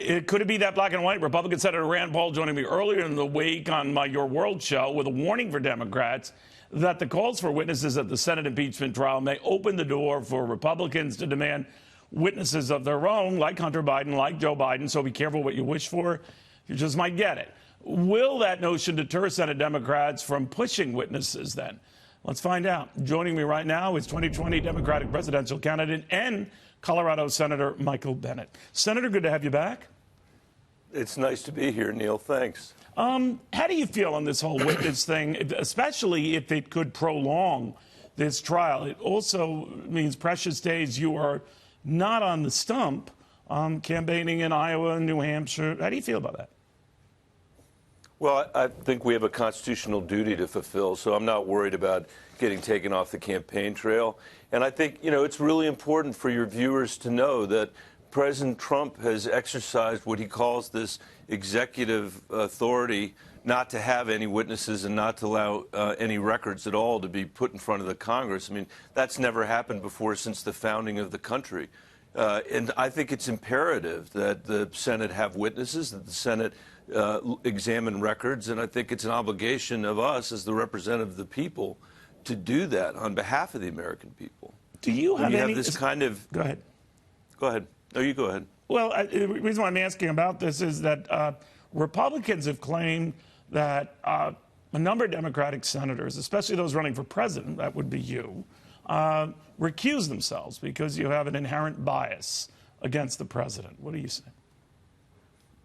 Could it be that black and white? Republican Senator Rand Paul joining me earlier in the week on my Your World show with a warning for Democrats that the calls for witnesses at the Senate impeachment trial may open the door for Republicans to demand witnesses of their own, like Hunter Biden, like Joe Biden. So be careful what you wish for. You just might get it. Will that notion deter Senate Democrats from pushing witnesses then? Let's find out. Joining me right now is 2020 Democratic presidential candidate and Colorado Senator Michael Bennet. Senator, good to have you back. It's nice to be here, Neil. Thanks. How do you feel on this whole witness thing, especially if it could prolong this trial? It also means precious days you are not on the stump campaigning in Iowa and New Hampshire. How do you feel about that? Well, I think we have a constitutional duty to fulfill, so I'm not worried about getting taken off the campaign trail. And I think, it's really important for your viewers to know that President Trump has exercised what he calls this executive authority not to have any witnesses and not to allow any records at all to be put in front of the Congress. I mean, that's never happened before since the founding of the country. And I think it's imperative that the Senate have witnesses, that the Senate examine records, and I think it's an obligation of us as the representative of the people to do that on behalf of the American people. Do you have have this kind of... Go ahead. Go ahead. No, you go ahead. Well, the reason why I'm asking about this is that Republicans have claimed that a number of Democratic senators, especially those running for president, that would be you, recuse themselves because you have an inherent bias against the president. What do you say?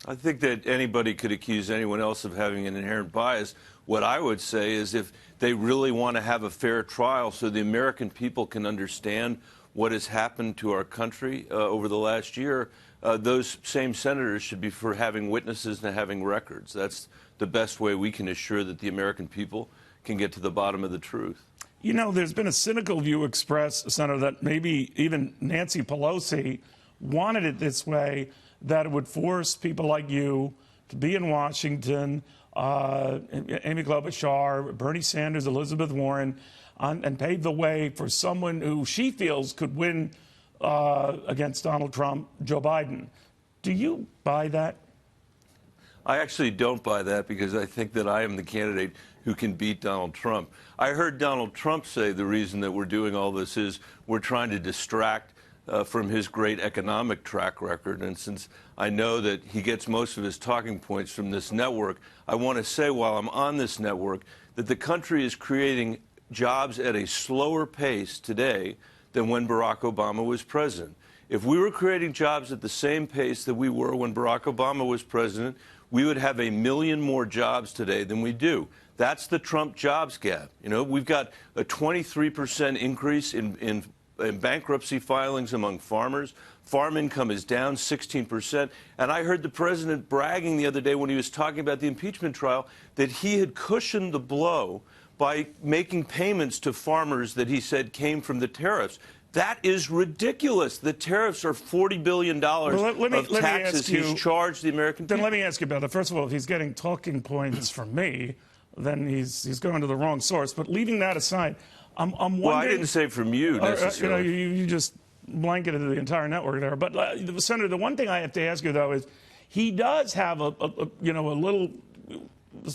I think that anybody could accuse anyone else of having an inherent bias. What I would say is if they really want to have a fair trial so the American people can understand what has happened to our country over the last year, those same senators should be for having witnesses and having records. That's the best way we can assure that the American people can get to the bottom of the truth. You know, there's been a cynical view expressed, Senator, that maybe even Nancy Pelosi wanted it this way, that it would force people like you to be in Washington, Amy Klobuchar, Bernie Sanders, Elizabeth Warren, and pave the way for someone who she feels could win against Donald Trump, Joe Biden. Do you buy that? I actually don't buy that because I think that I am the candidate who can beat Donald Trump. I heard Donald Trump say the reason that we're doing all this is we're trying to distract from his great economic track record. And since I know that he gets most of his talking points from this network, I want to say while I'm on this network that the country is creating jobs at a slower pace today than when Barack Obama was president. If we were creating jobs at the same pace that we were when Barack Obama was president, we would have 1 million more jobs today than we do. That's the Trump jobs gap. We've got a 23% increase in bankruptcy filings among farmers. Farm income is down 16%. And I heard the president bragging the other day when he was talking about the impeachment trial that he had cushioned the blow by making payments to farmers that he said came from the tariffs. That is ridiculous. The tariffs are $40 billion of taxes he's charged the American people. Then let me ask you about that. First of all, if he's getting talking points from me, then he's going to the wrong source. But leaving that aside, I'm wondering... Well, I didn't say from you, necessarily. You just blanketed the entire network there. But, Senator, the one thing I have to ask you, though, is he does have a little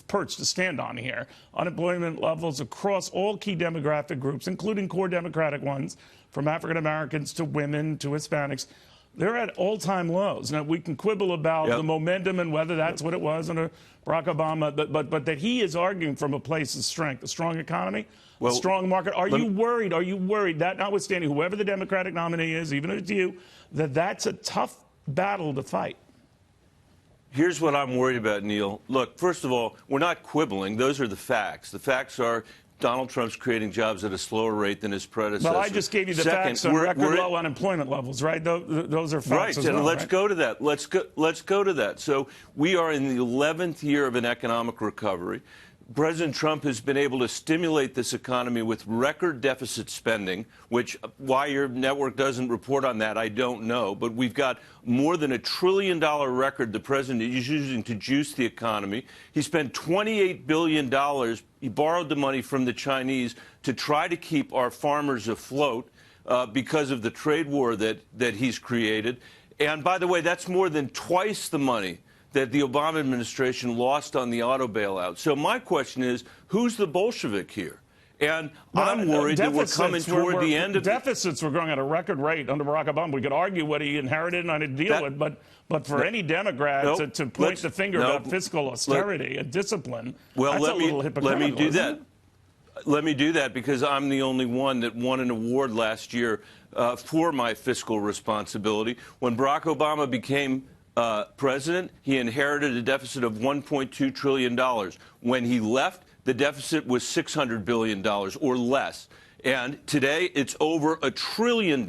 perch to stand on here. Unemployment levels across all key demographic groups, including core Democratic ones, from African Americans to women to Hispanics, they're at all-time lows. Now, we can quibble about the momentum and whether that's what it was under Barack Obama, but that he is arguing from a place of strength, a strong economy, a strong market. Are you worried? Are you worried that, notwithstanding whoever the Democratic nominee is, even if it's you, that that's a tough battle to fight? Here's what I'm worried about, Neil. Look, first of all, we're not quibbling. Those are the facts. The facts are Donald Trump's creating jobs at a slower rate than his predecessor. Well, I just gave you the facts on record low unemployment levels, right? Those are facts right, as and well, let's go to that. Let's go to that. So we are in the 11th year of an economic recovery. President Trump has been able to stimulate this economy with record deficit spending, which why your network doesn't report on that, I don't know. But we've got more than $1 trillion record the president is using to juice the economy. He spent $28 billion. He borrowed the money from the Chinese to try to keep our farmers afloat because of the trade war that he's created. And by the way, that's more than twice the money that the Obama administration lost on the auto bailout. So my question is, who's the Bolshevik here? And I'm worried that we're coming toward the end of deficits were growing at a record rate under Barack Obama. We could argue what he inherited and how to deal with, but for any Democrat to point the finger about fiscal austerity and discipline, that's a little hypocritical. Let me do that. Let me do that because I'm the only one that won an award last year for my fiscal responsibility. When Barack Obama became president, he inherited a deficit of $1.2 trillion. When he left, the deficit was $600 billion or less. And today it's over $1 trillion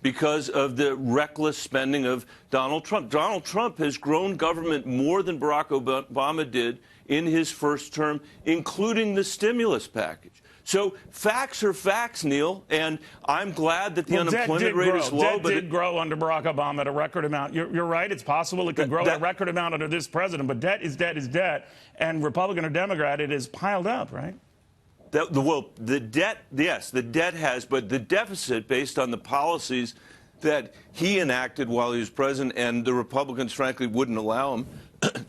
because of the reckless spending of Donald Trump. Donald Trump has grown government more than Barack Obama did in his first term, including the stimulus package. So facts are facts, Neil, and I'm glad that the unemployment rate is low. Debt did grow under Barack Obama at a record amount. You're right. It's possible it could grow at a record amount under this president, but debt is debt is debt, and Republican or Democrat, it is piled up, right? The debt, yes, the debt has, but the deficit, based on the policies that he enacted while he was president, and the Republicans, frankly, wouldn't allow him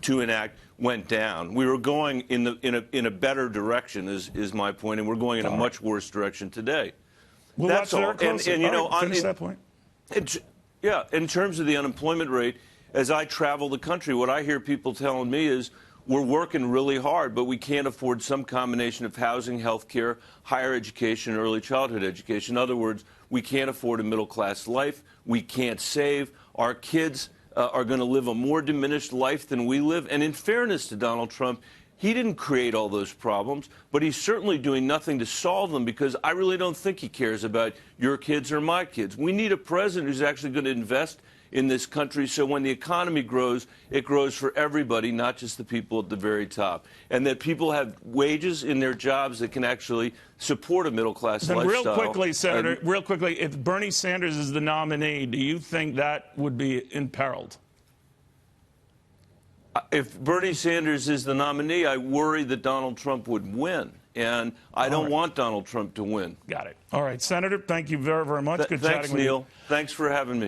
to enact, went down. We were going in a better direction, is my point, and we're going in a much worse direction today. Well, that's all. And you know, finish that point. Yeah, in terms of the unemployment rate, as I travel the country, what I hear people telling me is we're working really hard, but we can't afford some combination of housing, health care, higher education, early childhood education. In other words, we can't afford a middle-class life. We can't save. Our kids are going to live a more diminished life than we live. And in fairness to Donald Trump, he didn't create all those problems, but he's certainly doing nothing to solve them because I really don't think he cares about your kids or my kids. We need a president who's actually going to invest in this country so when the economy grows, it grows for everybody, not just the people at the very top. And that people have wages in their jobs that can actually support a middle-class lifestyle. Real quickly, Senator, real quickly, if Bernie Sanders is the nominee, do you think that would be imperiled? If Bernie Sanders is the nominee, I worry that Donald Trump would win. And I don't want Donald Trump to win. Got it. All right, Senator, thank you very, very much. Good chatting with you. Thanks, Neil. Thanks for having me.